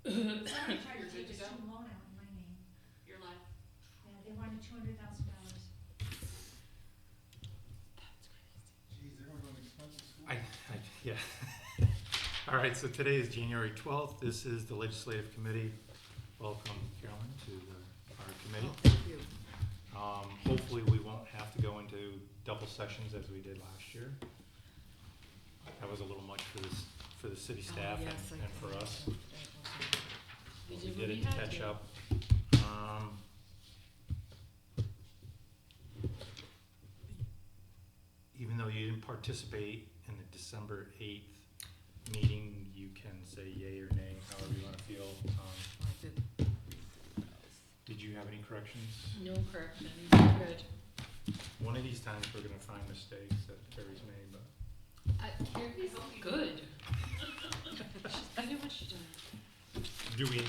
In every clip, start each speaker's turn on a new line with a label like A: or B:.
A: Somebody tried
B: You're
A: to
B: good
A: take a
B: to go?
A: student loan out in my name.
B: You're live.
A: Yeah, they wanted $200,000.
C: Geez, they're going to an expensive school.
D: Yeah. All right, so today is January 12th. This is the Legislative Committee. Welcome, Carolyn, to our committee.
E: Thank you.
D: Hopefully, we won't have to go into double sessions as we did last year. That was a little much for the city staff
E: Yes,
D: and for us.
E: That
B: We
D: We
B: did what
D: did
B: we
D: it to
B: had
D: catch
B: to.
D: up. Even though you didn't participate in the December 8th meeting, you can say yay or nay, however you want to feel.
E: I did.
D: Did you have any corrections?
B: No corrections. Good.
D: One of these times, we're going to find mistakes that Carrie's made, but
B: Carrie's good. She's good at what she does.
D: do we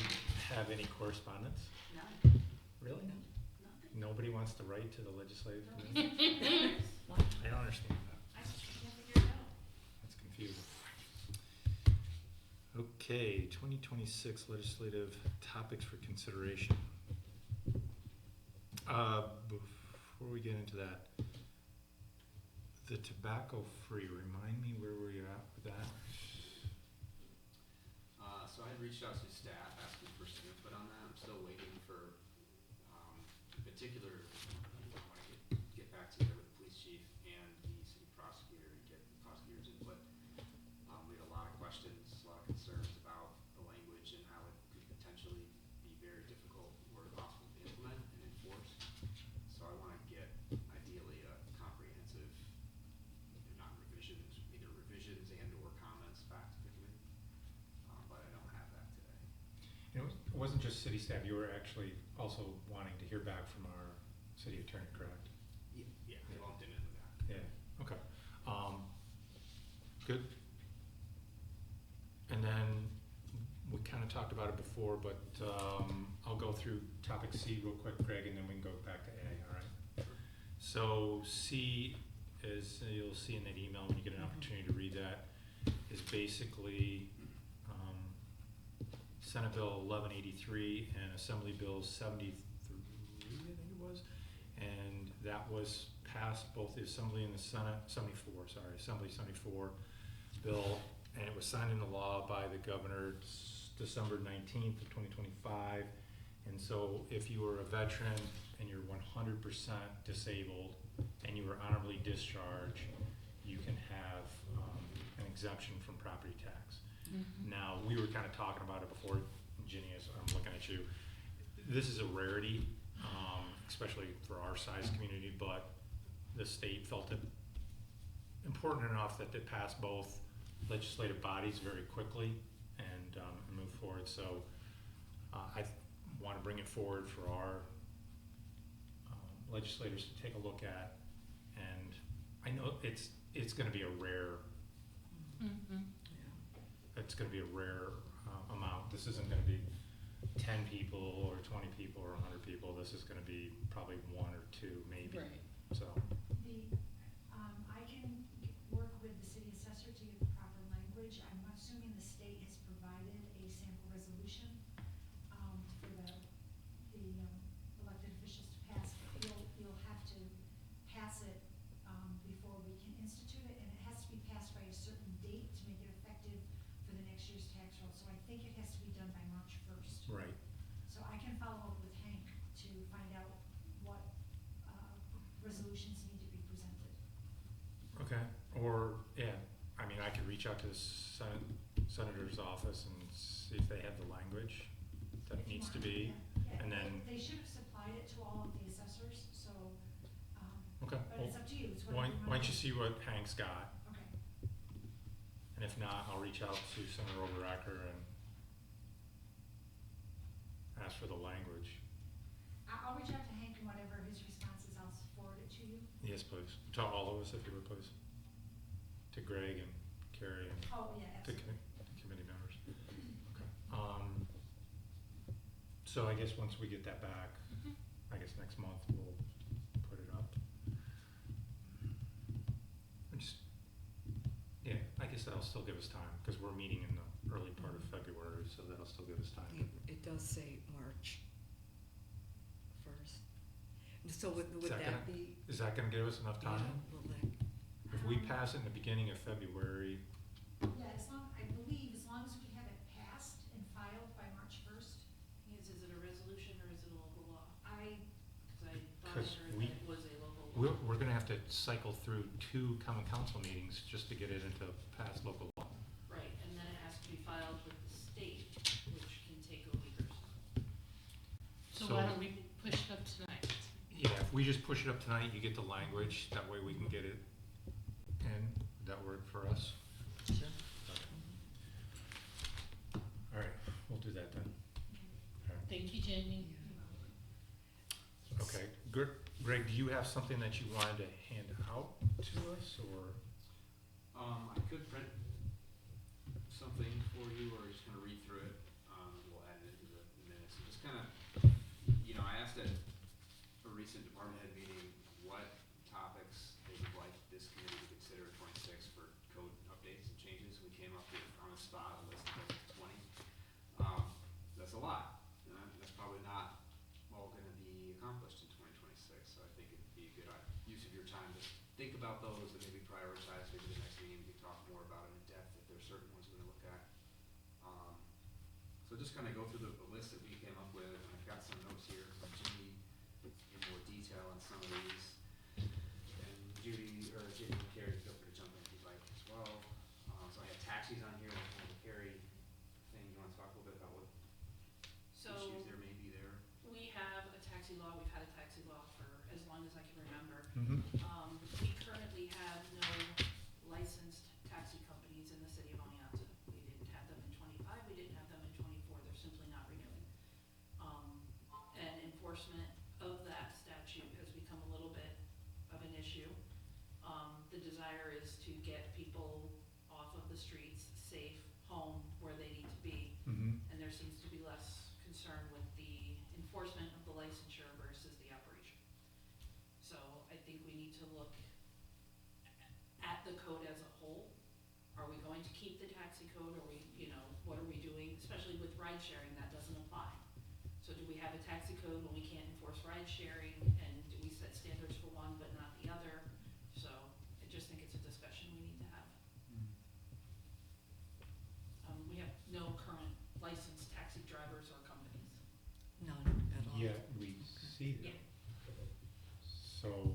D: have any correspondence?
B: None.
D: Really?
B: Nothing.
D: Nobody wants to write to the legislative committee? I don't understand that.
A: I just can't figure it out.
D: That's confusing. Okay, 2026 legislative topics for consideration. Before we get into that, the tobacco-free, remind me where were you at with that?
F: So I had reached out to staff asking for some input on that. I'm still waiting for, in particular, I want to get back together with the police chief and the city prosecutor and get the prosecutor's input. We had a lot of questions, a lot of concerns about the language and how it could potentially be very difficult or impossible to implement and enforce. So I want to get ideally a comprehensive, not revisions, either revisions and or comments back to the committee. But I don't have that today.
D: And it wasn't just city staff, you were actually also wanting to hear back from our city attorney, correct?
F: Yeah, I lumped him in with that.
D: Yeah, okay. Good. And then, we kind of talked about it before, but I'll go through topic C real quick, Greg, and then we can go back to A, all right? So C is, you'll see in that email when you get an opportunity to read that, is basically Senate Bill 1183 and Assembly Bill 73, I think it was. And that was passed both the Assembly and the Senate, 74, sorry, Assembly 74 bill, and it was signed into law by the governor December 19th of 2025. And so if you were a veteran and you're 100% disabled and you were honorably discharged, you can have an exemption from property tax.
B: Mm-hmm.
D: Now, we were kind of talking about it before, Ginny, as I'm looking at you. This is a rarity, especially for our size community, but the state felt it important enough that they passed both legislative bodies very quickly and move forward. So I want to bring it forward for our legislators to take a look at. And I know it's going to be a rare,
B: Mm-hmm.
D: it's going to be a rare amount. This isn't going to be 10 people or 20 people or 100 people. This is going to be probably one or two, maybe.
B: Right.
D: So,
A: I can work with the city assessor to get the proper language. I'm assuming the state has provided a sample resolution for the elected officials to pass. You'll have to pass it before we can institute it, and it has to be passed by a certain date to make it effective for the next year's tax roll. So I think it has to be done by March 1st.
D: right.
A: So I can follow up with Hank to find out what resolutions need to be presented.
D: Okay. Or, yeah, I mean, I could reach out to the senator's office and see if they have the language that
A: If you
D: needs to
A: want.
D: be.
A: Yeah.
D: And then,
A: They should have supplied it to all of the assessors, so,
D: okay.
A: but
D: Well,
A: it's up to you. It's
D: why
A: whatever
D: why don't you
A: do.
D: see what Hank's got?
A: Okay.
D: And if not, I'll reach out to Senator Oberacker and ask for the language.
A: I'll reach out to Hank, and whatever his response is, I'll forward it to you.
D: Yes, please. To all of us, if you would, please. To Greg and Carrie and
A: Oh, yeah,
D: to
A: absolutely.
D: committee members. Okay. So I guess once we get that back,
B: Mm-hmm.
D: I guess next month we'll put it up. Yeah, I guess that'll still give us time, because we're meeting in the early part of February, so that'll still give us time
E: does say March 1st. So would
D: Is that
E: that be?
D: Is that gonna give us enough
E: Yeah,
D: time?
E: will that,
D: If we pass it in the beginning of February,
A: Yeah, I believe, as long as we have it passed and filed by March first,
B: Is it a resolution or is it a local law? Cause I thought I
D: 'Cause
B: heard
D: we-
B: that it was a local law.
D: we're gonna have to cycle through 2 common council meetings just to get it into past local law.
B: Right, and then it has to be filed with the state, which can take a week or so. So why don't we push it up tonight?
D: Yeah, if we just push it up tonight, you get the language, that way we can get it in. Would that work for us?
E: sure.
D: All right, we'll do that then. All right.
B: Thank you, Jamie.
D: Okay, Greg, do you have something that you wanted to hand out to us, or?
F: I could print something for you, or just kind of read through it. We'll add it into the minutes. And just kind of, I asked at a recent department head meeting what topics they would like this committee to consider in '26 for code updates and changes. We came up with, on the spot, a list of 20. That's a lot. And that's probably not all going to be accomplished in 2026. So I think it'd be a good use of your time to think about those and maybe prioritize. Maybe the next meeting we can talk more about it in depth if there's certain ones we're going to look at. So just kind of go through the list that we came up with, and I've got some notes here from Judy in more detail on some of these. And Judy, or Judy and Carrie, feel free to jump in if you'd like as well. So I had taxis on here, and kind of the Carrie thing. You want to talk a little bit about what
B: So
F: issues there may be there?
B: we have a taxi law, we've had a taxi law for as long as I can remember.
D: Mm-hmm.
B: We currently have no licensed taxi companies in the city of Oneonta. We didn't have them in '25, we didn't have them in '24, they're simply not renewing. And enforcement of that statute has become a little bit of an issue. The desire is to get people off of the streets, safe, home, where they need to be.
D: Mm-hmm.
B: And there seems to be less concern with the enforcement of the licensure versus the operation. So I think we need to look at the code as a whole. Are we going to keep the taxi code, or what are we doing, especially with ride sharing, that doesn't apply. So do we have a taxi code when we can't enforce ride sharing, and do we set standards for one but not the other? So I just think it's a discussion we need to have. We have no current licensed taxi drivers or companies.
E: None at all.
D: Yeah, we see that. So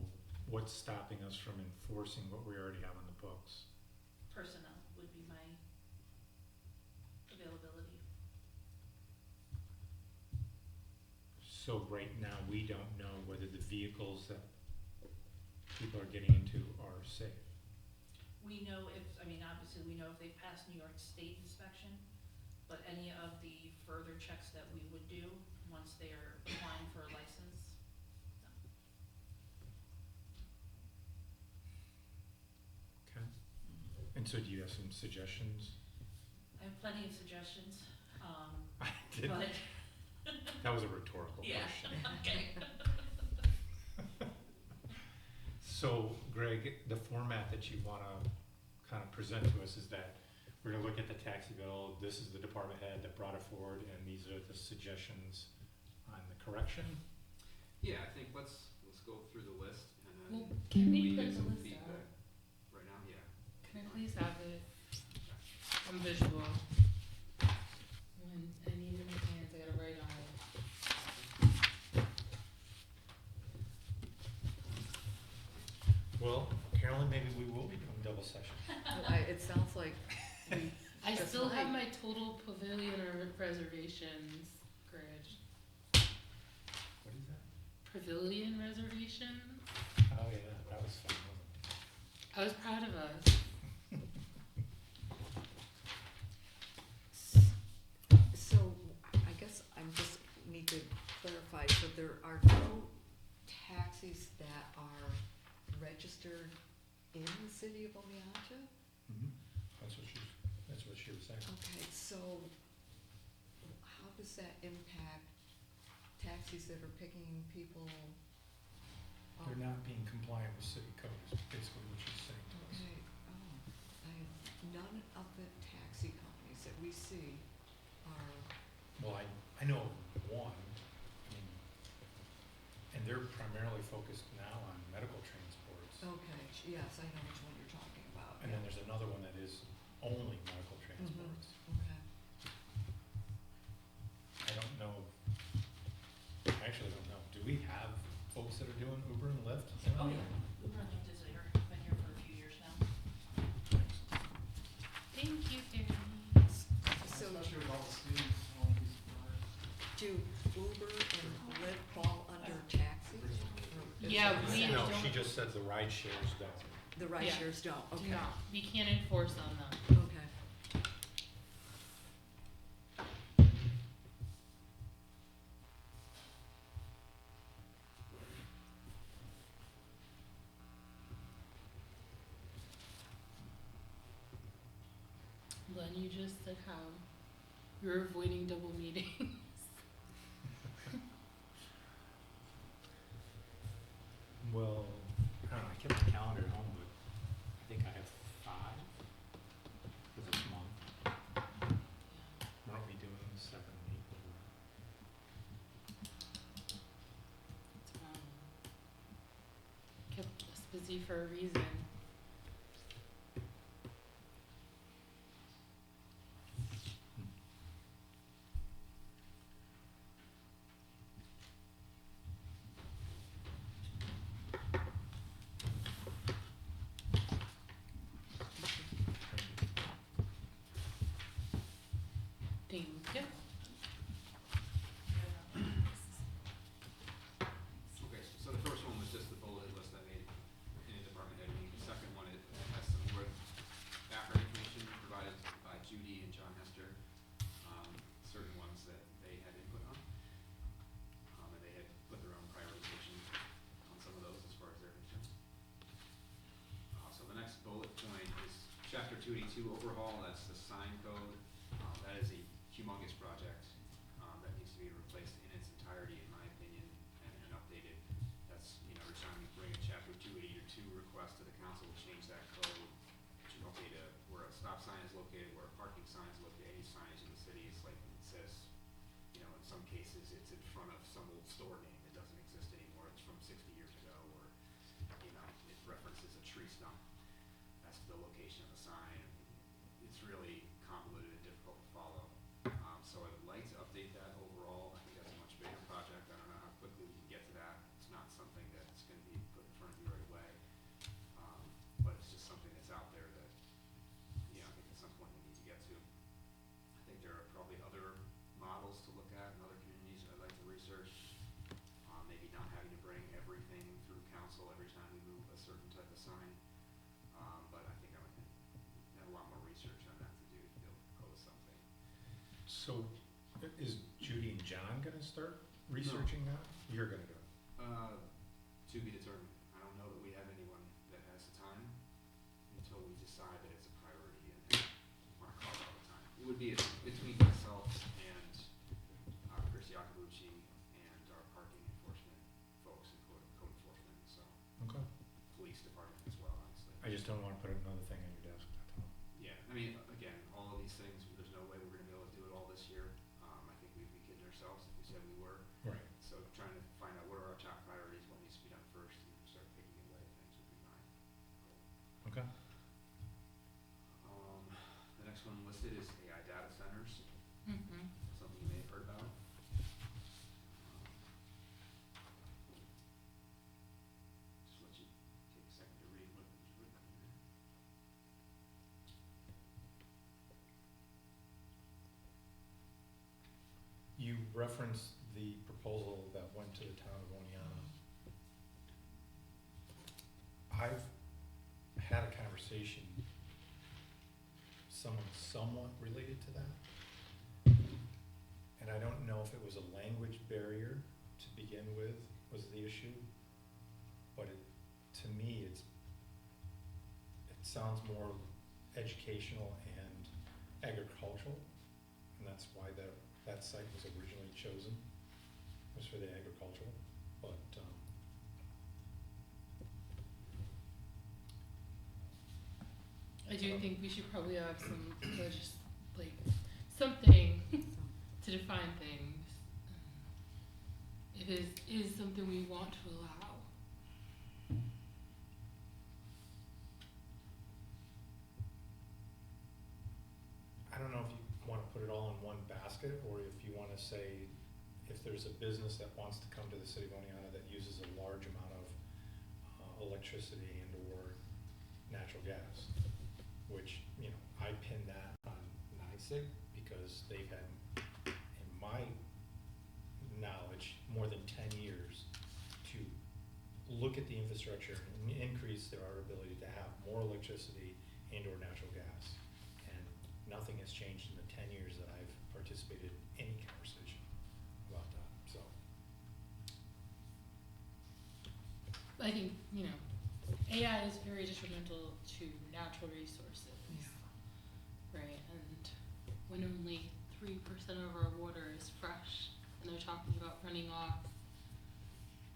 D: what's stopping us from enforcing what we already have on the books?
B: Personnel would be my availability.
D: So right now, we don't know whether the vehicles that people are getting into are safe.
B: We know obviously we know if they've passed New York State inspection, but any of the further checks that we would do once they are applying for a license, no.
D: Okay. And so do you have some suggestions?
B: I have plenty of suggestions,
D: I did.
B: but,
D: That was a rhetorical
B: yeah,
D: question.
B: okay.
D: So Greg, the format that you wanna kind of present to us is that we're gonna look at the taxi bill, this is the department head that brought it forward, and these are the suggestions on the correction?
F: Yeah, I think let's go through the list and then
B: Well, can we
F: get
B: put the
F: some
B: list
F: feedback.
B: out?
F: Right now, yeah.
B: Can I please have it on visual? When I need it in my hands, I gotta write on it.
D: Well, Carolyn, maybe we will be doing double session.
E: It sounds like we,
B: I
E: That's
B: still have
E: right.
B: my total pavilion or reservations, Gridge.
D: What is that?
B: Pavilion reservations?
D: Oh, yeah, that was fun, wasn't it?
B: I was proud of us.
E: so I guess I'm just need to clarify, so there are no taxis that are registered in the city of Oneonta?
D: Mm-hmm. That's what she was saying.
E: Okay, so how does that impact taxis that are picking people up?
D: They're not being compliant with city code is basically what she's saying to us.
E: Okay, none of the taxi companies that we see are,
D: Well, I know of one, I mean, and they're primarily focused now on medical transports.
E: Okay, yes, I know which one you're talking about.
D: And then there's another one that is only medical transports.
E: Okay.
D: I don't know, I actually don't know. Do we have folks that are doing Uber and Lyft?
B: Oh, yeah, Uber and Lyft is here, been here for a few years now. Thank you, Karen.
E: So
C: Especially with all the students, all these cars.
E: do Uber and Lyft fall under taxi? Or-
B: Yeah, we
D: No,
B: don't-
D: she just said the ride shares don't.
E: The ride
B: Yeah.
E: shares don't,
B: Do
E: okay.
B: not, we can't enforce on them.
E: Okay.
B: Len, you just said how you're avoiding double meetings.
D: Well, I don't know, I kept my calendar at home, but I think I have 5 for this month. What are we doing the second week?
B: Kept us busy for a reason. Thank you.
F: Okay, so the first one was just the bulleted list I made in a department head meeting. The second one, it has some more background information provided by Judy and John Hester, certain ones that they had input on. And they had put their own prioritization on some of those as far as they're concerned. So the next bullet point is chapter 282 overhaul, that's the sign code. That is a humongous project, that needs to be replaced in its entirety, in my opinion, and updated. That's, every time you bring a chapter 280 or 2 request to the council to change that code, to locate where a stop sign is located, where a parking sign is located, any signage in the city, it's like, it says, in some cases, it's in front of some old store name that doesn't exist anymore, it's from 60 years ago, or, it references a tree stump as to the location of the sign. It's really convoluted and difficult to follow. So I would like to update that overall. I think that's a much bigger project. I don't know how quickly we can get to that. It's not something that's gonna be put in front of you right away. But it's just something that's out there that, I think at some point we need to get to. I think there are probably other models to look at in other communities that I'd like to research. Maybe not having to bring everything through council every time we move a certain type of sign. But I think I would have a lot more research on that to do to be able to propose something.
D: So, is Judy and John gonna start researching that? You're gonna do it?
F: To be determined. I don't know that we have anyone that has the time until we decide that it's a priority and want to call it all the time. It would be between myself and Chris Yacobucci and our parking enforcement folks and code enforcement, so
D: Okay.
F: police department as well, honestly.
D: I just don't wanna put another thing on your desk, that's all.
F: Yeah, again, all of these things, there's no way we're gonna be able to do it all this year. I think we'd be kidding ourselves if we said we were.
D: Right.
F: So trying to find out what are our top priorities, what needs to be done first, and start picking away at things would be my goal.
D: Okay.
F: The next one listed is AI data centers,
B: Mm-hmm.
F: something you may have heard about. Just let you take a second to read what is written here.
D: You referenced the proposal that went to the town of Oneonta. I've had a conversation, someone somewhat related to that. And I don't know if it was a language barrier to begin with, was the issue. But to me, it sounds more educational and agricultural. And that's why that site was originally chosen, was for the agricultural, but,
B: I do think we should probably have some something to define things.
G: if it is something we want to allow.
D: I don't know if you wanna put it all in one basket, or if you wanna say, if there's a business that wants to come to the city of Oneonta that uses a large amount of electricity and or natural gas, which, you know, I pin that on NYSEG, because they've had, in my knowledge, more than 10 years to look at the infrastructure and increase their our ability to have more electricity and or natural gas. And nothing has changed in the 10 years that I've participated in any conversation about that, so.
G: I think, you know, AI is very detrimental to natural resources, right? And when only 3% of our water is fresh, and they're talking about running off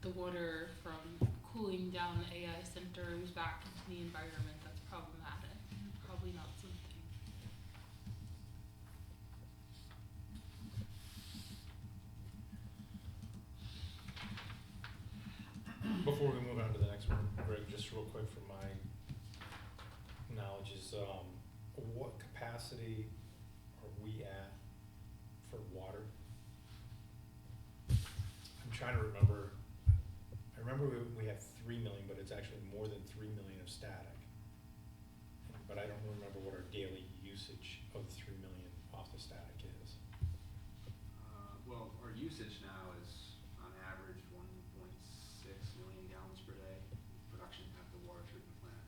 G: the water from cooling down the AI centers back into the environment, that's problematic. Probably not something.
D: Before we move on to the next one, Greg, just real quick from my knowledge is, what capacity are we at for water? I'm trying to remember, I remember we have 3 million, but it's actually more than 3 million of static. But I don't remember what our daily usage of 3 million off the static is.
F: Well, our usage now is on average 1.6 million gallons per day. Production at the water treatment plant.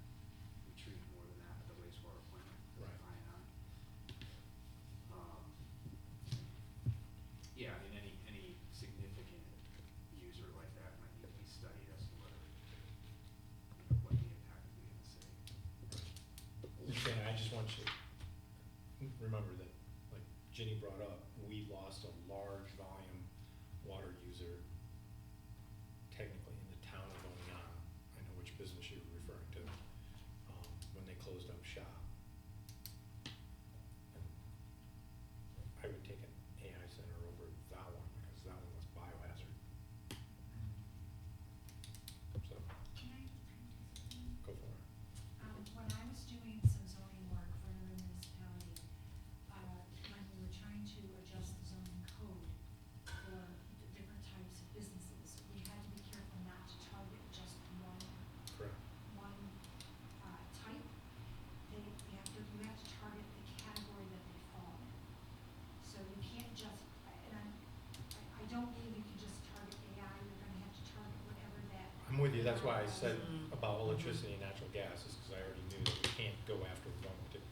F: We treat more than that at the wastewater plant.
D: Right.
F: INI. Yeah, I mean, any significant user like that might need to be studied as to whether, you know, what the impact would be in the city.
D: And I just want you to remember that, like Ginny brought up, we lost a large volume water user technically in the town of Oneonta. I know which business you're referring to, when they closed up shop. And I would take an AI center over that one, because that one was biohazard. So,
A: Can I
D: go for it.
A: when I was doing some zoning work for another municipality, when we were trying to adjust the zoning code for the different types of businesses, we had to be careful not to target just one
D: Correct.
A: type. You have to target the category that they fall in. So you can't just, and I don't believe you can just target AI, you're gonna have to target whatever that.
D: I'm with you, that's why I said
E: Mhm.
D: about electricity and natural gas, is because I already knew that we can't go after one particular.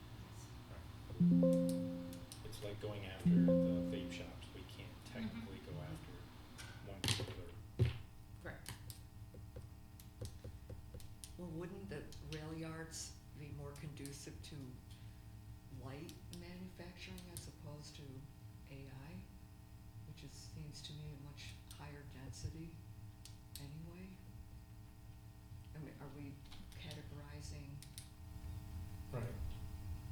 D: It's like going after the vape shops, we can't technically go after one particular.
G: Right.
E: Well, wouldn't the rail yards be more conducive to light manufacturing as opposed to AI? Which is, seems to me a much higher density anyway. I mean, are we categorizing?
D: Right.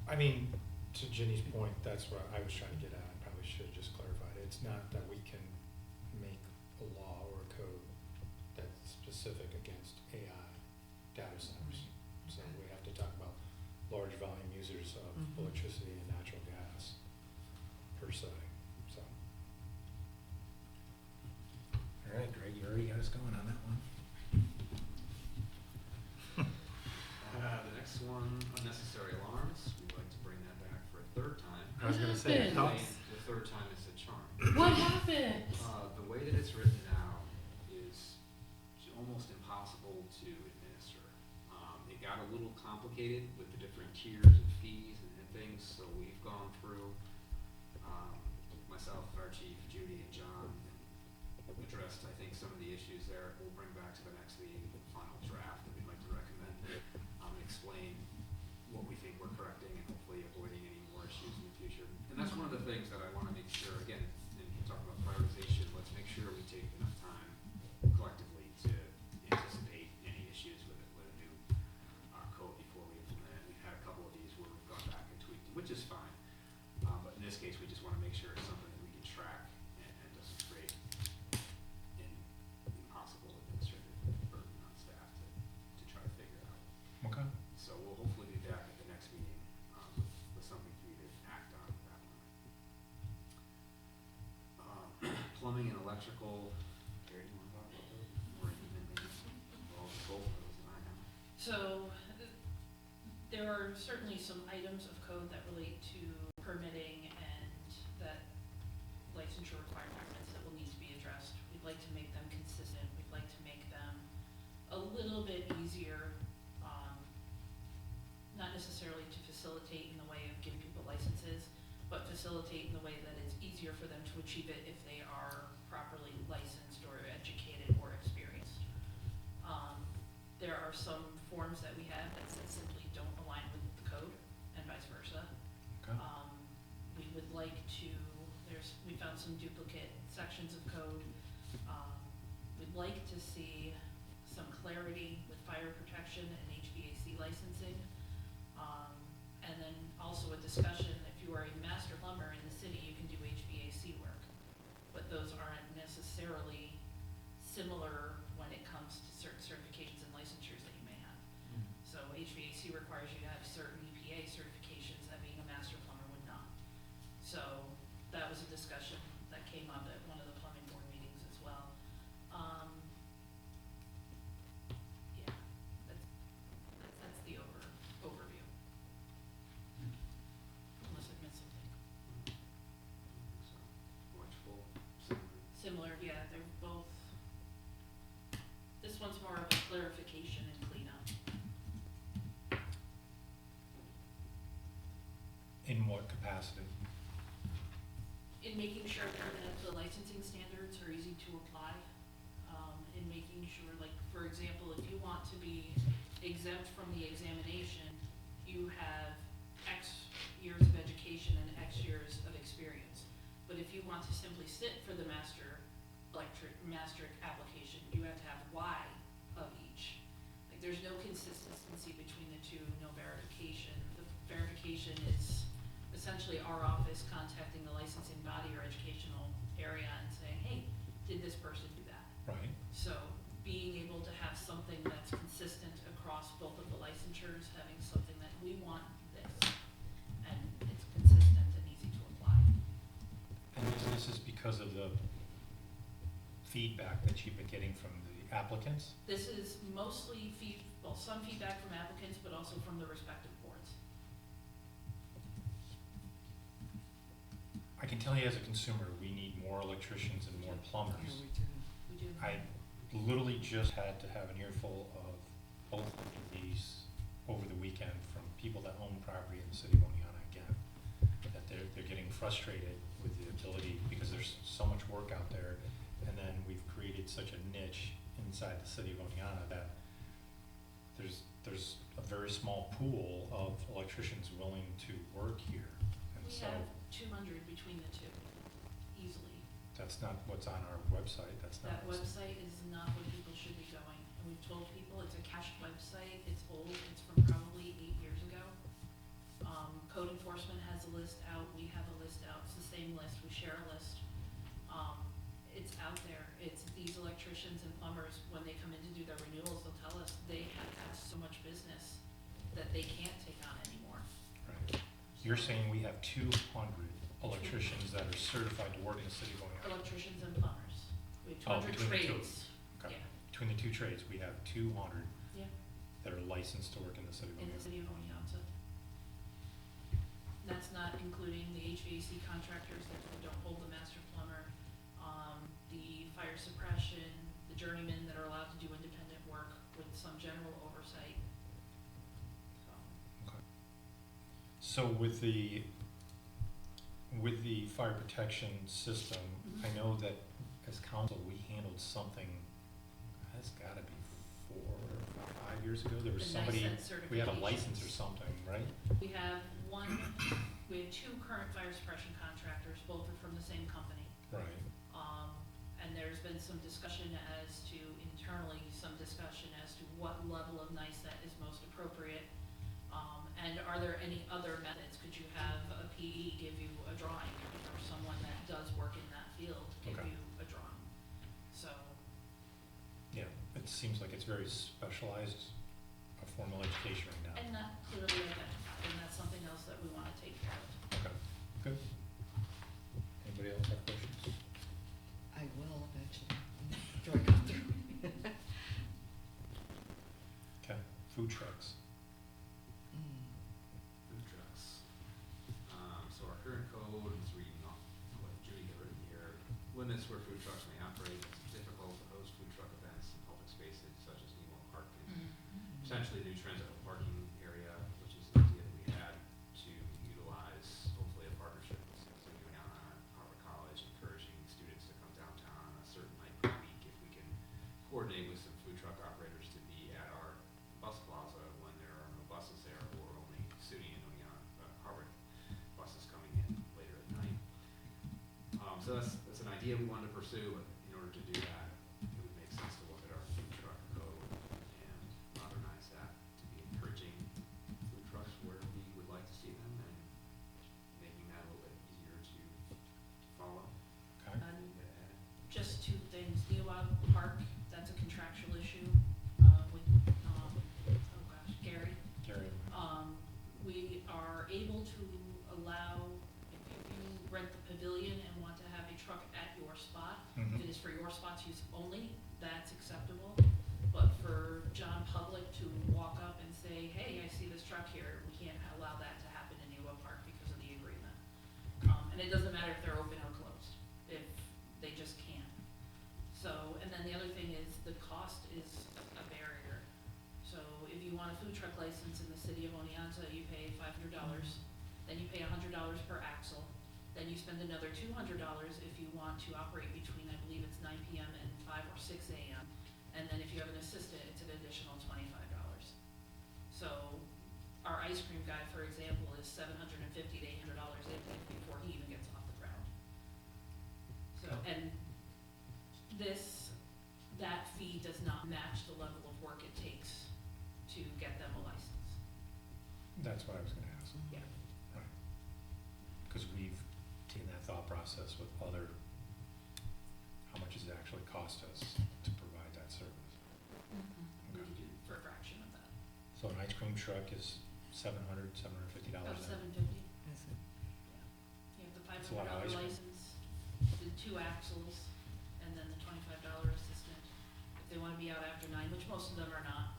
D: I mean, to Ginny's point, that's what I was trying to get at, I probably should have just clarified it. It's not that we can make a law or a code that's specific against AI data centers. So we have to talk about large volume users of
E: Mhm.
D: electricity and natural gas per se, so. All right, Greg, you already got us going on that one.
F: The next one, unnecessary alarms. We'd like to bring that back for a third time.
D: I was gonna say, I
G: What
D: thought,
F: The third time is a charm.
G: What happened?
F: The way that it's written now is almost impossible to administer. It got a little complicated with the different tiers and fees and things, so we've gone through, myself, our chief, Judy, and John, addressed, I think, some of the issues there. We'll bring back to the next meeting the final draft that we'd like to recommend, and explain what we think we're correcting and hopefully avoiding any more issues in the future. And that's one of the things that I wanna make sure, again, and you talk about prioritization, let's make sure we take enough time collectively to anticipate any issues with it, with a new, code before we implement it. We've had a couple of these where we've gone back and tweaked it, which is fine. But in this case, we just wanna make sure it's something that we can track and doesn't create electrical, Gary, do you wanna talk about those? Or even maybe, well, both of those than I have.
B: So, there are certainly some items of code that relate to permitting and that licensure requirements that will need to be addressed. We'd like to make them consistent, we'd like to make them a little bit easier, not necessarily to facilitate in the way of giving people licenses, but facilitate in the way that it's easier for them to achieve it if they are properly licensed or educated or experienced. There are some forms that we have that simply don't align with the code and vice versa.
D: Okay.
B: We would like to, we found some duplicate sections of code. We'd like to see some clarity with fire protection and HVAC licensing. And then also a discussion, if you are a master plumber in the city, you can do HVAC work. But those aren't necessarily similar when it comes to certain certifications and licensures that you may have. So HVAC requires you to have certain EPA certifications that being a master plumber would not. So that was a discussion that came up at one of the plumbing board meetings as well. Yeah, that's the overview. Unless I missed something.
F: So, electrical, similar.
B: Similar, yeah, they're both, this one's more of a clarification and cleanup.
D: In what capacity?
B: In making sure that the licensing standards are easy to apply, in making sure, like, for example, if you want to be exempt from the examination, you have X years of education and X years of experience. But if you want to simply sit for the master application, you have to have Y of each. Like, there's no consistency between the two, no verification. The verification is essentially our office contacting the licensing body or educational area and saying, hey, did this person do that?
D: Right.
B: So being able to have something that's consistent across both of the licensures, having something that we want this, and it's consistent and easy to apply.
D: And this is because of the feedback that you've been getting from the applicants?
B: This is mostly some feedback from applicants, but also from the respective boards.
D: I can tell you as a consumer, we need more electricians and more plumbers.
E: Yeah, we do.
B: We do.
D: I literally just had to have an earful of both of these over the weekend from people that own property in the city of Oneonta again. That they're getting frustrated with the ability, because there's so much work out there, and then we've created such a niche inside the city of Oneonta that there's a very small pool of electricians willing to work here. And
B: We
D: so
B: have 200 between the two, easily.
D: that's not what's on our website, that's not
B: That
D: what's.
B: website is not where people should be going. And we've told people it's a cached website, it's old, it's from probably 8 years ago. Code enforcement has a list out, we have a list out, it's the same list, we share a list. It's out there, it's these electricians and plumbers, when they come in to do their renewals, they'll tell us they have had so much business that they can't take on anymore.
D: Right. You're saying we have 200 electricians that are certified to work in the city of Oneonta?
B: Electricians and plumbers. We
D: Oh,
B: have 200
D: between the two.
B: trades.
D: Okay.
B: Yeah,
D: Between the two trades, we have 200
B: yeah,
D: that are licensed to work in the city of
B: in the
D: Oneonta.
B: city of Oneonta. That's not including the HVAC contractors that don't hold the master plumber, the fire suppression, the journeymen that are allowed to do independent work with some general oversight. So,
D: So with the fire protection system,
B: Mhm.
D: I know that as council, we handled something, that's gotta be 4 or 5 years ago, there was
B: the
D: somebody,
B: NICET
D: we had a license or
B: certifications.
D: something, right?
B: We have we have 2 current fire suppression contractors, both are from the same company.
D: Right.
B: And there's been some discussion as to, internally, some discussion as to what level of NICET is most appropriate. And are there any other methods? Could you have a PE give you a drawing, or someone that does work in that field give
D: Okay.
B: you a drawing? So,
D: Yeah, it seems like it's very specialized, a formal education right now.
B: and not clearly identified, and that's something else that we wanna take care of.
D: Okay, good. Anybody else have questions?
E: I will
F: limits where food trucks may operate. It's difficult to host food truck events in public spaces such as Nemo Park and potentially new transit parking area, which is an idea that we had to utilize, hopefully a partnership with City of Oneonta, Harvard College, encouraging students to come downtown on a certain night per week if we can coordinate with some food truck operators to be at our bus plaza when there are no buses there or only City and Oneonta, Harvard buses coming in later at night. So that's an idea we wanted to pursue, but in order to do that, it would make sense to look at our food truck code and modernize that to be encouraging food trucks where we would like to see them and making that a little bit easier to follow.
D: Okay.
B: Just two things, Neowog Park, that's a contractual issue, with, oh gosh, Gary.
D: Gary,
B: We are able to allow, if you rent the pavilion and want to have a truck at your spot,
D: Mhm.
B: if it is for your spot's use only, that's acceptable. But for John Public to walk up and say, hey, I see this truck here, we can't allow that to happen in Neowog Park because of the agreement. And it doesn't matter if they're open or closed, if they just can't. So, and then the other thing is the cost is a barrier. So if you want a food truck license in the city of Oneonta, you pay $500, then you pay $100 per axle, then you spend another $200 if you want to operate between, I believe it's 9 PM and 5 or 6 AM. And then if you have an assistant, it's an additional $25. So our ice cream guy, for example, is $750 to $800 before he even gets off the ground. So, and that fee does not match the level of work it takes to get them a license.
D: that's what I was gonna ask.
B: Yeah.
D: Right. Cause we've taken that thought process with other, how much does it actually cost us to provide that service?
B: We
D: Okay.
B: could do for a fraction of that,
D: So an ice cream truck is $750
B: about
D: now?
B: $750.
E: Is it?
B: You have the
D: That's a lot of
B: $500
D: ice cream.
B: license, the 2 axles, and then the $25 assistant. If they wanna be out after 9, which most of them are not,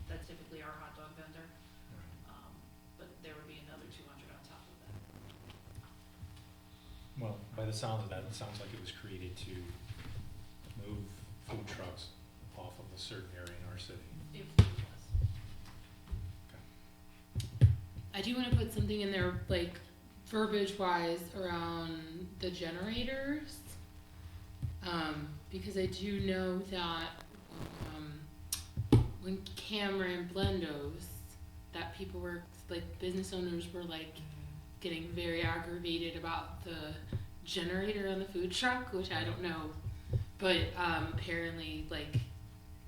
B: that's typically our hot dog vendor,
D: Right.
B: but there would be another 200 on top of that.
D: Well, by the sounds of that, it sounds like it was created to move food trucks off of a certain area in our city.
B: If it was.
G: I do wanna put something in there, like verbiage wise around the generators. Because I do know that, when Cameron Blendos, that people were, like, business owners were like getting very aggravated about the generator on the food truck, which I don't know. But, apparently, like,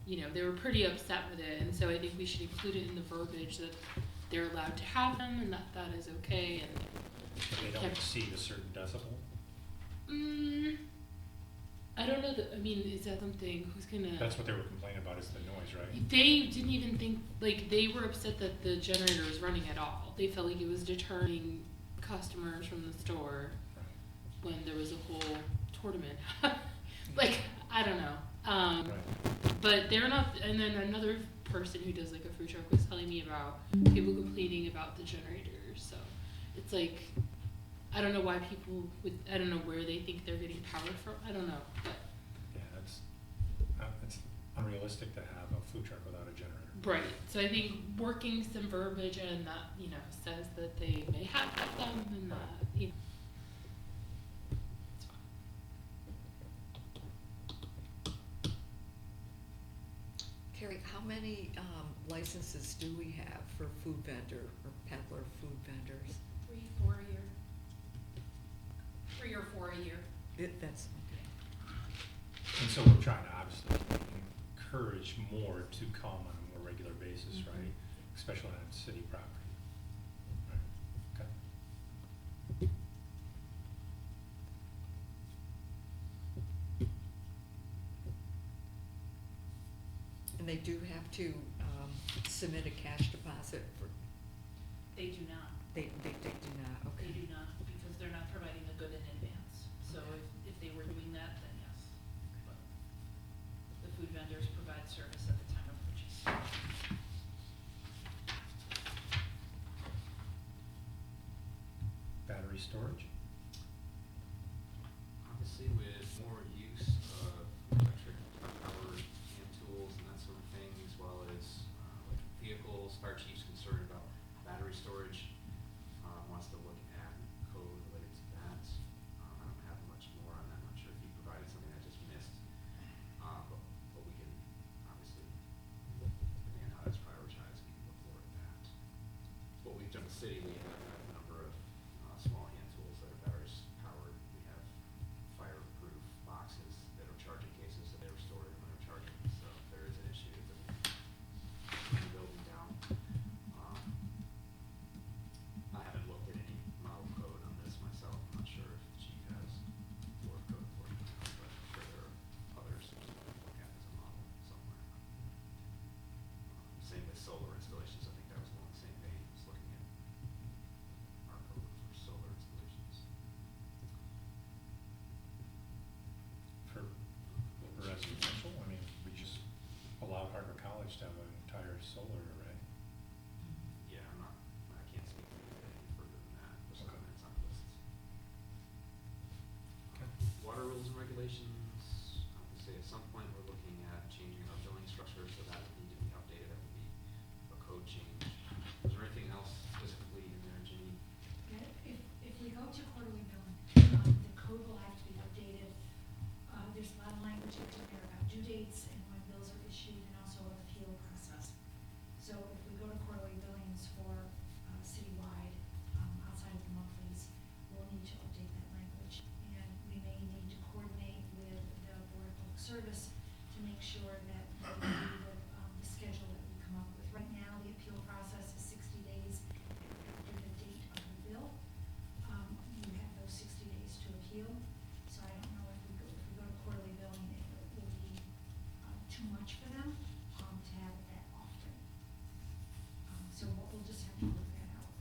G: you know, they were pretty upset with it, and so I think we should include it in the verbiage that they're allowed to have them and that is okay, and
D: But they don't exceed a certain decibel?
G: I don't know I mean, is that something, who's gonna?
D: That's what they were complaining about, is the noise, right?
G: They didn't even think, like, they were upset that the generator was running at all. They felt like it was deterring customers from the store
D: Right.
G: when there was a whole tournament. Like, I don't know.
D: Right.
G: But they're not, and then another person who does like a food truck was telling me about people complaining about the generators, so it's like, I don't know why people would, I don't know where they think they're getting power from, I don't know, but,
D: Yeah, it's unrealistic to have a food truck without a generator.
G: right, so I think working some verbiage and that, you know, says that they may have them and that, you know. It's fine.
E: Carrie, how many licenses do we have for food vendor or peddler food vendors?
B: 3, 4 a year. 3 or 4 a year.
E: That's, okay.
D: And so we're trying to obviously encourage more to come on a more regular basis,
B: Mhm.
D: right? Especially on city property. Right, okay.
E: And they do have to submit a cash deposit for,
B: They do not.
E: they do not,
B: They
E: okay.
B: do not, because they're not providing the good in advance. So if they were doing that, then yes. But the food vendors provide service at the time of purchase.
D: Battery storage?
F: Obviously, with more city, we have a number of small hand tools that are battery powered. We have fireproof boxes that are charging cases that they were stored in when they're charging. So if there is an issue, then we can build them down. I haven't looked at any model code on this myself. I'm not sure if the chief has or code for it, but I'm sure there are others who can look at as a model somewhere. Same with solar installations. I think that was along the same vein, was looking at our code for solar installations.
D: For residential, I mean, we just allowed Hardwick College to have an entire solar array.
F: Yeah, I can't speak to it any further than that, just something that's on the list.
D: Okay.
F: Water rules and regulations, I would say at some point we're looking at changing our billing structure, so that would need to be updated, that would be a code change. Was there anything else specifically in there, Ginny?
A: If we go to quarterly billing, the code will have to be updated. There's a lot of language in there about due dates and when bills are issued and also an appeal process. So if we go to quarterly billings for citywide, outside of the monthlies, we'll need to update that language. And we may need to coordinate with the Board of Public Service to make sure that we agree with the schedule that we come up with. Right now, the appeal process is 60 days after the date of the bill. You have those 60 days to appeal. So I don't know if we go to quarterly billing, if it will be too much for them to have it that often. So we'll just have to work that out.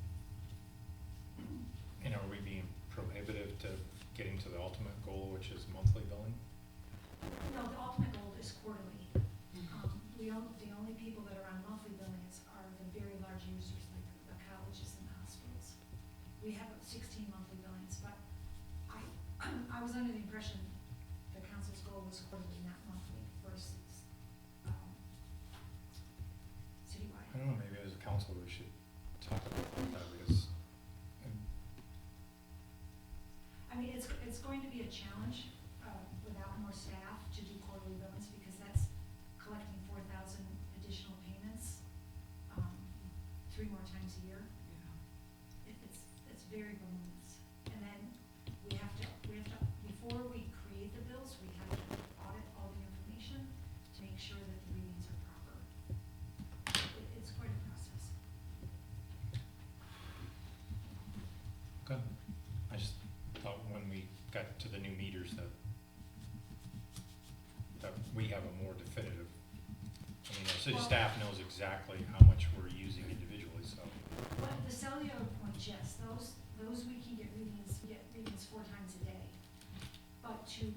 D: And are we being prohibitive to getting to the ultimate goal, which is monthly billing?
A: No, the ultimate goal is quarterly. The only people that are on monthly billings are the very large users, like the colleges and the hospitals. We have 16 monthly billings, but I was under the impression the council's goal was quarterly, not monthly versus citywide.
D: I don't know, maybe as a council, we should talk about that, because,
A: I mean, it's going to be a challenge, without more staff to do quarterly billings, because that's collecting 4,000 additional payments, 3 more times a year. It's very voluminous. And then we have to, before we create the bills, we have to audit all the information to make sure that the readings are proper. It's quite a process.
D: good. I just thought when we got to the new meters that we have a more definitive, I mean, our city
A: Well-
D: staff knows exactly how much we're using individually, so.
A: Well, the cellular points, yes, those we can get readings 4 times a day. But to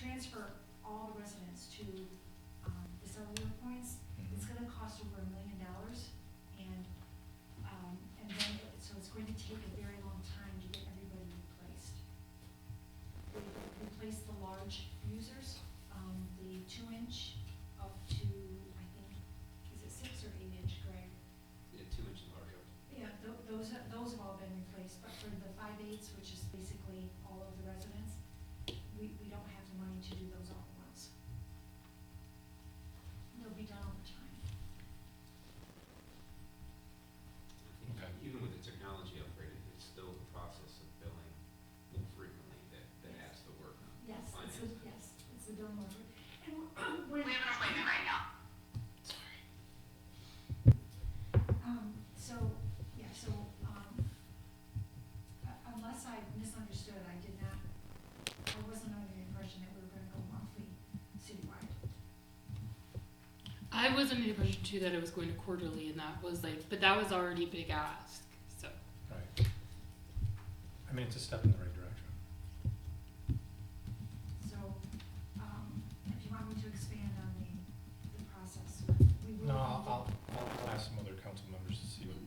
A: transfer all the residents to, the cellular points, it's gonna cost over $1 million. And then, so it's going to take a very long time to get everybody replaced. We replaced the large users, the 2-inch up to, I think, is it 6 or 8-inch, Greg?
F: Yeah, 2 inch and larger.
A: Yeah, those have all been replaced, but for the 5/8, which is basically all of the residents, we don't have the money to do those all at once. They'll be done over time.
F: I think even with the technology upgrade, it's still the process of billing more frequently that adds the work on
A: Yes,
F: finance.
A: it's the bill number. And when.
H: We have an appointment right now.
A: Unless I misunderstood, I wasn't under the impression that we were gonna go monthly citywide.
G: I was under the impression too that it was going to quarterly, and that was like, but that was already a big ask, so.
D: Right. I mean, it's a step in the right direction.
A: So, if you want me to expand on the process, we will.
D: No, I'll ask some other council members to see what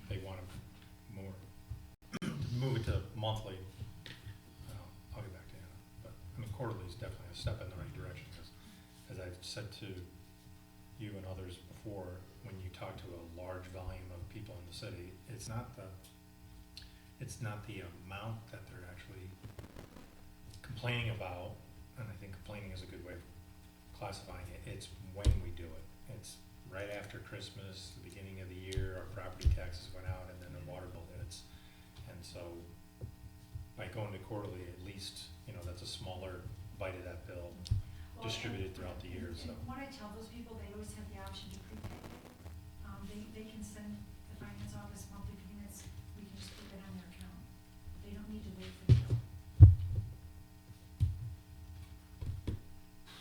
D: they want more. Move it to monthly. I'll get back to Anna, but, I mean, quarterly is definitely a step in the right direction, because, as I've said to you and others before, when you talk to a large volume of people in the city, it's not the amount that they're actually complaining about, and I think complaining is a good way of classifying it, it's when we do it. It's right after Christmas, the beginning of the year, our property taxes went out and then the water bill hits. And so by going to quarterly, at least, you know, that's a smaller bite of that bill
A: Well,
D: distributed throughout the year, so.
A: And what I tell those people, they always have the option to prepay. They can send the finance office monthly payments, we can just put it on their account. They don't need to wait for the bill.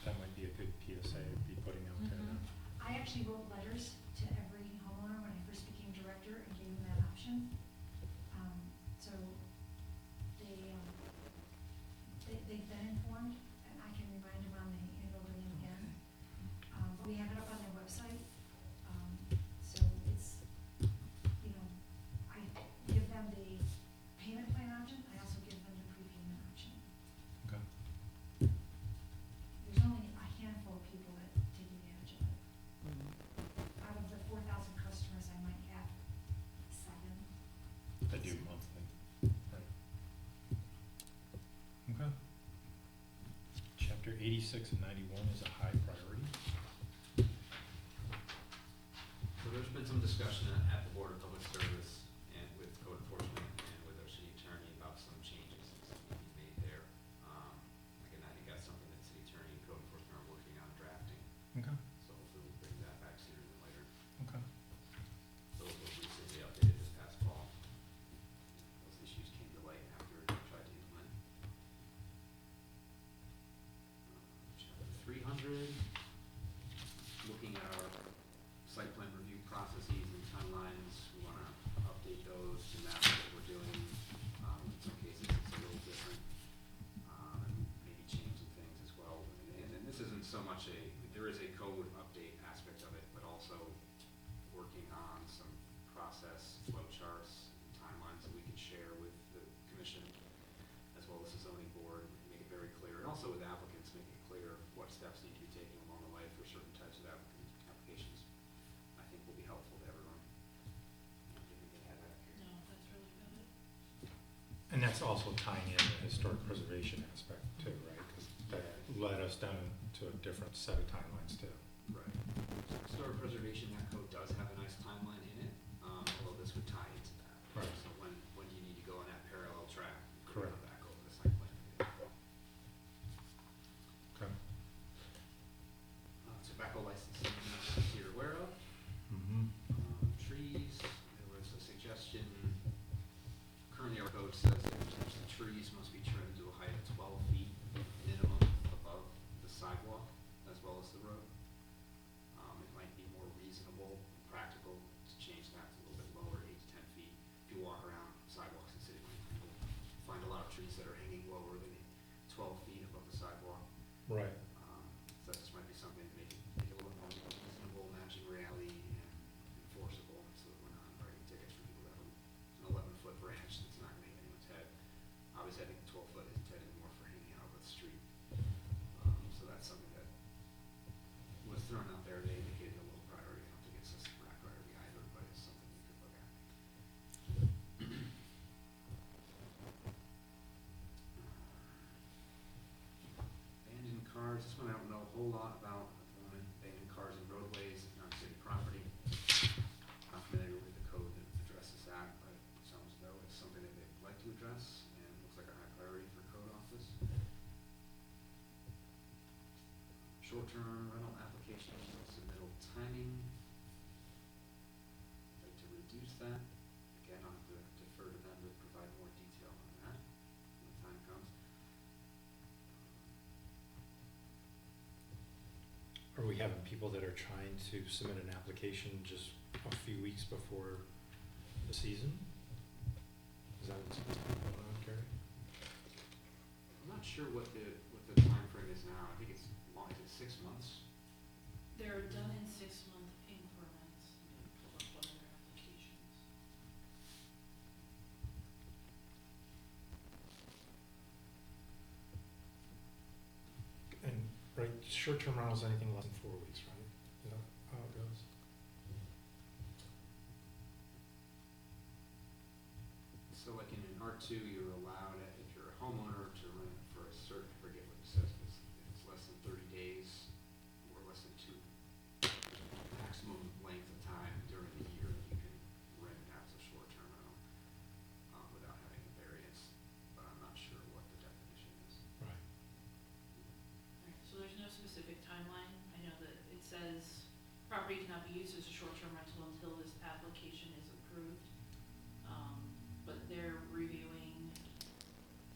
D: That might be a good PSA to be putting out there then.
A: I actually wrote letters to every homeowner when I first became director and gave them that option. So they've been informed, and I can remind them on the annual billing again. We have it up on their website, so it's, you know, I give them the payment plan option, I also give them the prepayment option.
D: Okay.
A: There's only a handful of people that take advantage of it. Out of the 4,000 customers, I might have 7.
D: I do monthly, right. Okay. Chapter 86 and 91 is a high priority.
F: So there's been some discussion at the Board of Public Service and with code enforcement and with our city attorney about some changes that need to be made there. Again, I think that's something that city attorney and code enforcement are working on drafting,
D: Okay,
F: so hopefully we'll bring that back sooner than later.
D: okay.
F: Those were recently updated this past fall. Those issues came to light after we tried to implement. Chapter 300, looking at our site plan review processes and timelines. We want to update those to match what we're doing. In some cases, it's a little different, and maybe changing things as well. And this isn't so much there is a code update aspect of it, but also working on some process flow charts, and timelines that we can share with the commission, as well as the zoning board, make it very clear, and also with applicants, make it clear what steps need to be taken along the way for certain types of applications. I think will be helpful to everyone. I think we can add that here.
G: No, that's really good.
D: And that's also tying in the historic preservation aspect too, right? Because that led us down to a different set of timelines too.
F: Right. Historic preservation, that code does have a nice timeline in it, although this would tie into that.
D: Right.
F: So when do you need to go on that parallel track?
D: Correct.
F: Go back over the site plan.
D: Okay.
F: Tobacco licensing, you're aware of.
D: Mm-hmm.
F: Trees, there was a suggestion, currently our code says that the trees must be trimmed to a height of 12 feet minimum above the sidewalk as well as the road. It might be more reasonable, practical to change that to a little bit lower, 8 to 10 feet. If you walk around sidewalks in City Point, you'll find a lot of trees that are hanging lower than 12 feet above the sidewalk.
D: Right.
F: So this might be something to make it a little more reasonable, matching reality and enforceable, so that we're not writing tickets for people that have an 11-foot branch that's not gonna hit anyone's head. Obviously, I think 12-foot is intended more for hanging out over the street. So that's something that was thrown out there. They indicated a low priority. I don't think it's a high priority either, but it's something we could look at. Abandoned cars, this one I don't know a whole lot about at the moment. Abandoned cars in roadways on city property. Not familiar with the code that addresses that, but it sounds as though it's something that they'd like to address and looks like a high priority for code office. Short-term rental applications, submittal timing. I'd like to reduce that. Again, I'll have to defer to them to provide more detail on that when the time comes.
D: Are we having people that are trying to submit an application just a few weeks before the season? Is that what's going on, Gary?
F: I'm not sure what the timeframe is now. I think it's long, is it 6 months?
G: They're done in 6-month increments. Let me pull up one of their applications.
D: And, right, short-term rentals, anything less than 4 weeks, right? Is that how it goes?
F: So like in an R2, you're allowed, if you're a homeowner, to rent for a certain, I forget what it says, but it's less than 30 days or less than 2, maximum
B: specific timeline. I know that it says property cannot be used as a short-term rental until this application is approved. But they're reviewing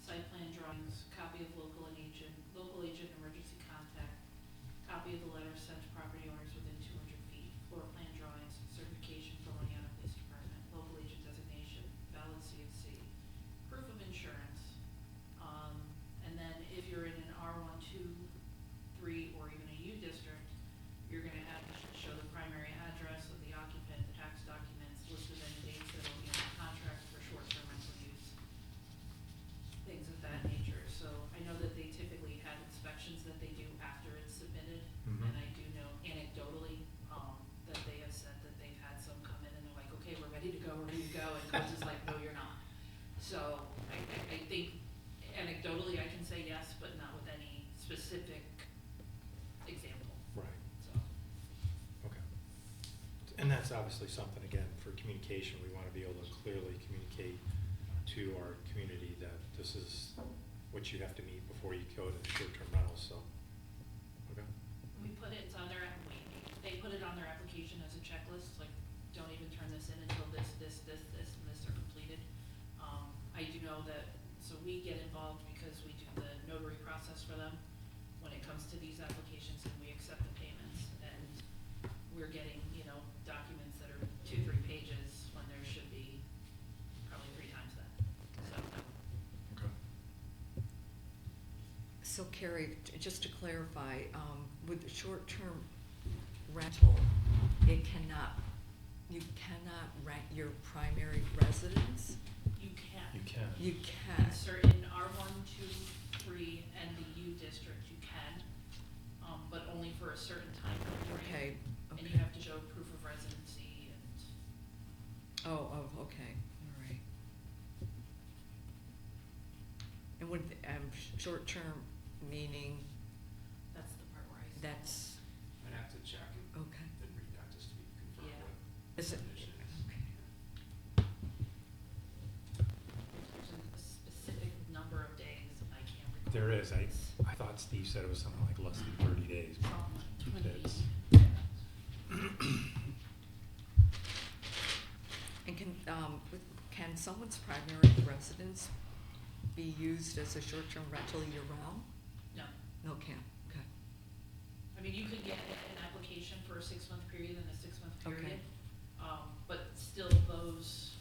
B: site plan drawings, copy of local agent emergency contact, copy of the letter sent to property owners within 200 feet, floor plan drawings, certification from Indiana Police Department, local agent designation, valid CFC, proof of insurance. And then if you're in an R1, 2, 3, or even a U district, you're gonna have to show the primary address of the occupant, tax documents, listed any dates that will be on the contract for short-term rental use, things of that nature. So I know that they typically have inspections that they do after it's submitted,
D: Mhm.
B: and I do know anecdotally, that they have said that they've had some come in and they're like, okay, we're ready to go, and Codes is like, no, you're not. So I think anecdotally I can say yes, but not with any specific example,
D: Right,
B: so.
D: okay. And that's obviously something, again, for communication, we wanna be able to clearly communicate to our community that this is what you have to meet before you go to the short-term rentals, so, okay.
B: We put it on their, they put it on their application as a checklist, like, don't even turn this in until this, and this are completed. I do know that, so we get involved because we do the notary process for them when it comes to these applications, and we accept the payments, and we're getting, documents that are 2-3 pages when there should be probably 3 times that, so.
D: Okay.
E: So Carrie, just to clarify, with the short-term rental, you cannot rent your primary residence?
B: You can.
D: You can.
E: You can,
B: In certain R1, 2, 3, and the U district, you can, but only for a certain time frame.
E: okay,
B: And
E: okay.
B: you have to show proof of residency and,
E: Oh, okay, all right. And with, short-term meaning,
B: that's the part where I.
E: that's,
F: I'd have to check and
E: okay.
F: read that just to be confirmed
B: Yeah.
F: what
E: Is it,
F: definition is.
E: okay.
B: There's a specific number of days, I can't recall.
D: There is, I thought Steve said it was something like less than 30 days.
B: Something like 20.
D: It's-
E: And can someone's primary residence be used as a short-term rental year-round?
B: No,
E: No, can't, okay.
B: I mean, you could get an application for a 6-month period and a 6-month
E: Okay.
B: period. But still those,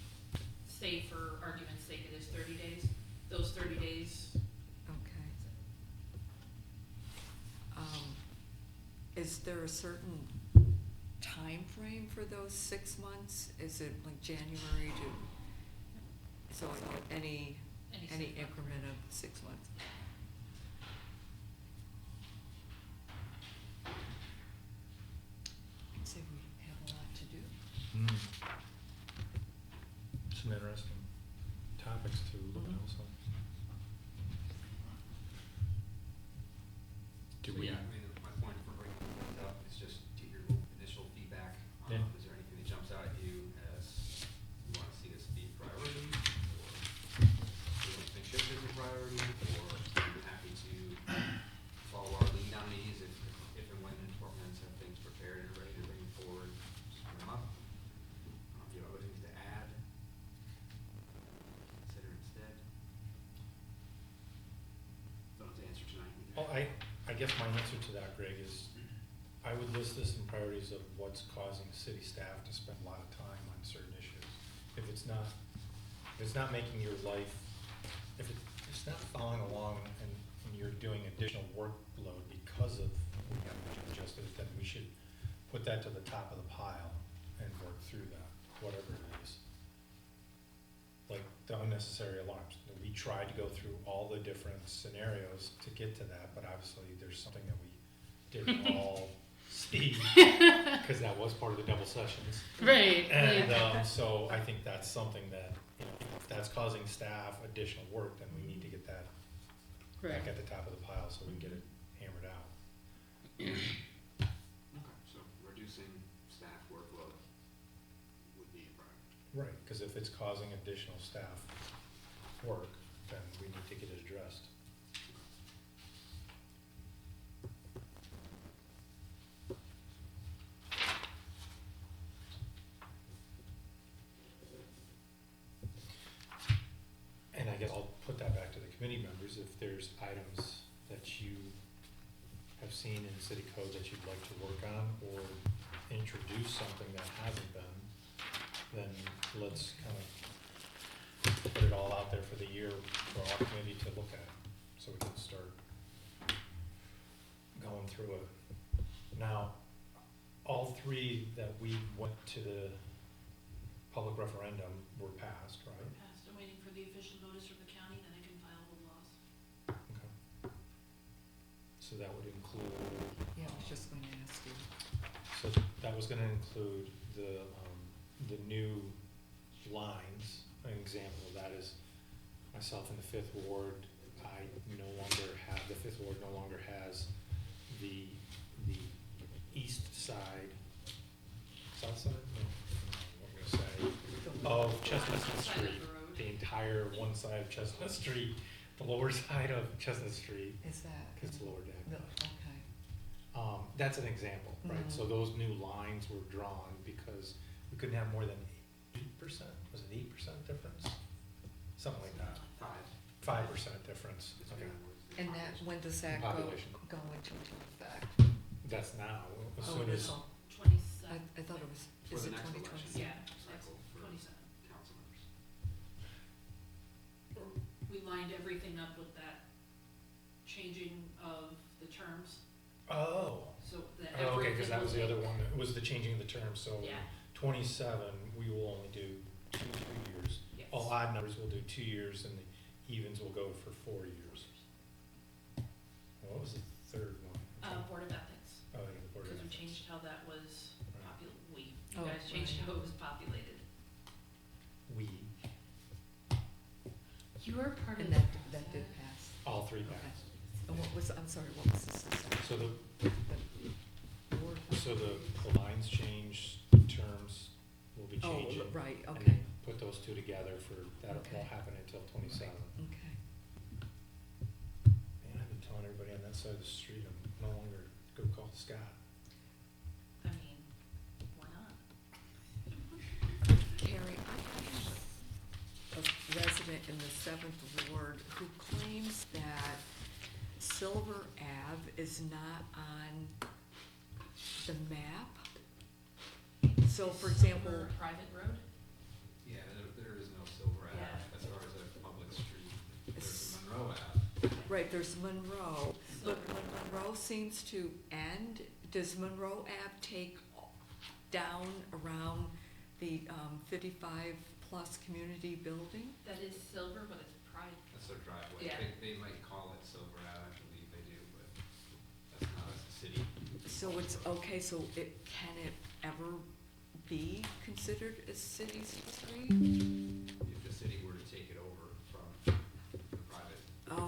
B: say for argument's sake, it is 30 days, those 30 days.
E: Okay. Is there a certain time frame for those 6 months? Is it like January to, so any
B: 6 month
E: increment of 6 months? I'd say we have a lot to do.
D: Some interesting topics to look at
E: Mhm.
D: also. Do
F: So,
D: we?
F: yeah, I mean, my point for bringing this up is just to your initial feedback.
D: Yeah.
F: Is there anything that jumps out at you as you want to see this be a priority? Or you don't think this is a priority? Or are you happy to follow our lead on these if and when departments have things prepared and ready to bring forward, just bring them up? Do you have other things to add? Consider instead? Don't have to answer tonight either.
D: Well, I guess my answer to that, Greg, is I would list this in priorities of what's causing city staff to spend a lot of time on certain issues. If it's not making your life, if it's not following along and you're doing additional workload because of we haven't adjusted it, then we should put that to the top of the pile and work through that, whatever it is. Like the unnecessary alarms. We tried to go through all the different scenarios to get to that, but obviously there's something that we didn't all see, because that was part of the double sessions.
G: Right.
D: And so I think that's something that, if that's causing staff additional work, then we need to get that back at the top of the pile so we can get it hammered out.
F: Okay, so reducing staff workload would be a priority.
D: Right, because if it's causing additional staff work, then we need to get it addressed. committee members, if there's items that you have seen in city code that you'd like to work on, or introduce something that hasn't been, then let's kind of put it all out there for the year for our committee to look at, so we can start going through it. Now, all three that we went to the public referendum were passed, right?
B: Passed, I'm waiting for the official notice from the county, then I can file the laws.
D: Okay. So that would include,
E: Yeah, I was just going to ask you.
D: so that was gonna include the new lines. An example of that is myself in the Fifth Ward, the Fifth Ward no longer has the east side, south side? No, what I'm gonna say, of Chestnut
B: Side of
D: Street.
B: the road.
D: The entire one side of Chestnut Street, the lower side of Chestnut Street,
E: Is that?
D: it's lower deck.
E: No, okay.
D: That's an example, right?
E: Mhm.
D: So those new lines were drawn because we couldn't have more than 8%, was it 8% difference? Something like that, 5% difference,
F: It's
D: okay,
F: been worth it.
E: And that, when does that go
D: Population.
E: into effect?
D: that's now, as
E: Oh,
D: soon
E: it
D: as,
E: is. I
B: 27.
E: thought it was,
F: For
E: is
F: the
E: it
F: next
E: 2027?
F: election.
B: Yeah,
F: Cycle for
B: 27.
F: council members.
B: We lined everything up with that changing of the terms,
D: oh,
B: so that
D: oh, okay,
B: everything
D: cause that was the
B: like-
D: other one, that was the changing of the term, so
B: Yeah,
D: 27, we will only do 2 years.
B: yes.
D: All odd numbers will do 2 years, and the evens will go for 4 years. What was the third one?
B: Board of Ethics,
D: Oh, yeah, the Board of
B: because we
D: Ethics.
B: changed how that was
D: Right.
B: you
E: Oh,
B: guys changed
E: right.
B: how it was populated.
D: We,
G: You were part of
E: And
G: the
E: that did pass.
D: all three
E: Okay.
D: passed.
E: And what was, I'm sorry, what was this?
D: So the
E: Board of-
D: So the lines change, terms will be
E: Oh,
D: changing.
E: right,
D: And
E: okay,
D: then put those two together that
E: Okay.
D: won't happen until 27.
E: okay.
D: Man, I've been telling everybody on that side of the street, I'm no longer go call Scott.
B: I mean, why not?
E: Carrie, I have a resident in the 7th Ward who claims that Silver Ave is not on the map. So, for example,
B: Silver Private road?
F: Yeah, there is no Silver Ave
B: Yeah.
F: as far as a public street. There's
E: S-
F: Monroe Ave.
E: right, there's Monroe, but
B: Silver.
E: when Monroe seems to end, does Monroe Ave take down around the 55-plus community building?
B: That is silver, but it's private.
F: That's their driveway.
B: Yeah.
F: They might call it Silver Ave, I believe they do, but that's not a city.
E: So it's, okay, so can it ever be considered a city street?
F: If the city were to take it over from the private.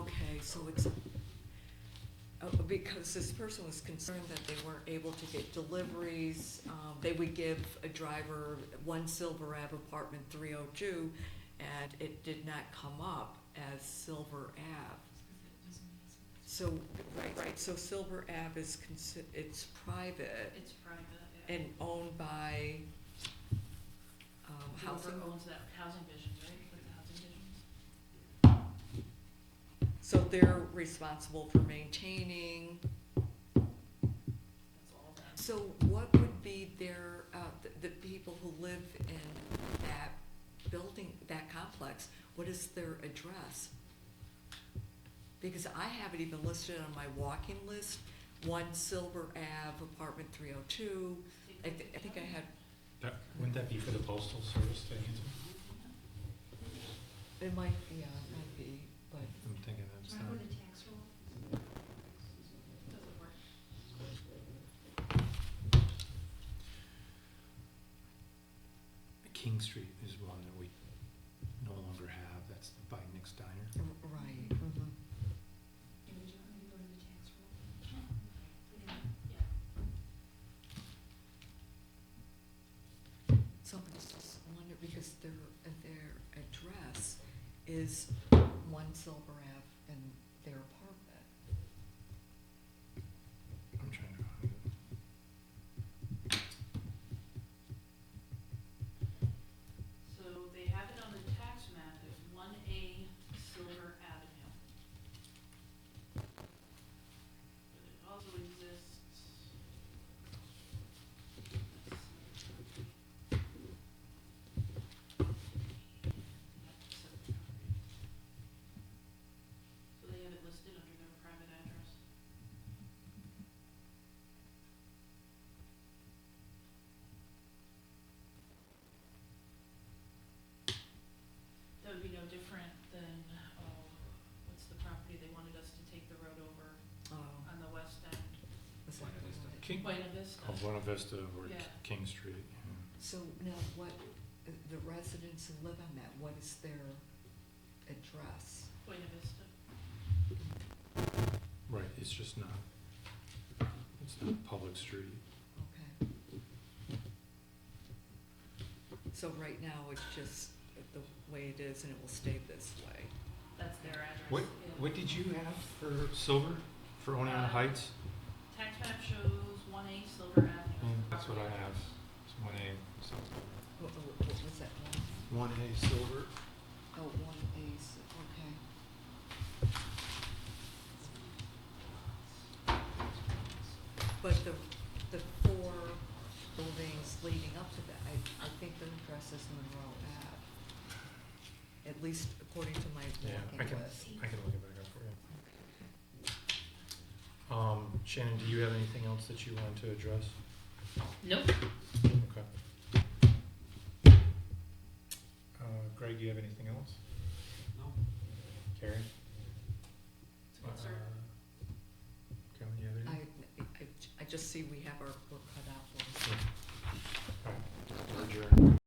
E: Okay, so it's, because this person was concerned that they weren't able to get deliveries, they would give a driver 1 Silver Ave apartment 302, and it did not come up as Silver Ave. So, right, so Silver Ave is it's private
B: It's private, yeah.
E: and owned by,
B: Whoever
E: housing.
B: owns that, Housing Visions, right? Like the Housing Visions?
E: So they're responsible for maintaining.
B: That's all of them.
E: So what would be their, the people who live in that building, that complex, what is their address? Because I have it even listed on my walking list, 1 Silver Ave, apartment 302. I think I had,
D: Wouldn't that be for the postal service to answer?
E: it might, yeah, it might be, but,
D: I'm thinking that's
A: Do I
D: not.
A: go to tax roll?
B: Doesn't work.
D: King Street is one that we no longer have, that's by Nick's Diner.
E: right, mhm.
A: And would you want me to go to the tax roll?
B: Yeah.
E: Somebody's just wondered, because their address is 1 Silver Ave and their apartment.
D: I'm trying to find it.
B: So they have it on the tax map as 1A Silver Avenue. no different than, oh, what's the property they wanted us to take the road over
E: Oh,
B: on the west end?
E: was that
F: Buena Vista.
E: right?
D: King,
B: Buena Vista.
D: oh, Buena Vista or
B: Yeah.
D: King Street, yeah.
E: So now what, the residents who live on that, what is their address?
B: Buena Vista.
D: Right, it's just not, it's not a public street.
E: Okay. So right now, it's just the way it is and it will stay this way.
B: That's their address.
D: What,
B: yeah.
D: what did you have for Silver, for Oneonta Heights?
B: Tax map shows 1A Silver Avenue.
D: That's what I have, it's one A, so,
E: What was that one?
D: one A Silver.
E: Oh, one ace, okay. But the four buildings leading up to that, I think the address is Monroe Ave. At least according to my
D: Yeah, I
E: walking
D: can,
E: list.
D: I can look it back up for you. Shannon, do you have anything else that you wanted to address?
G: Nope.
D: Okay. Greg, do you have anything else?
F: No.
D: Carrie?
B: It's a good start.
D: Kevin, you have anything?
E: I just see we have our work cut out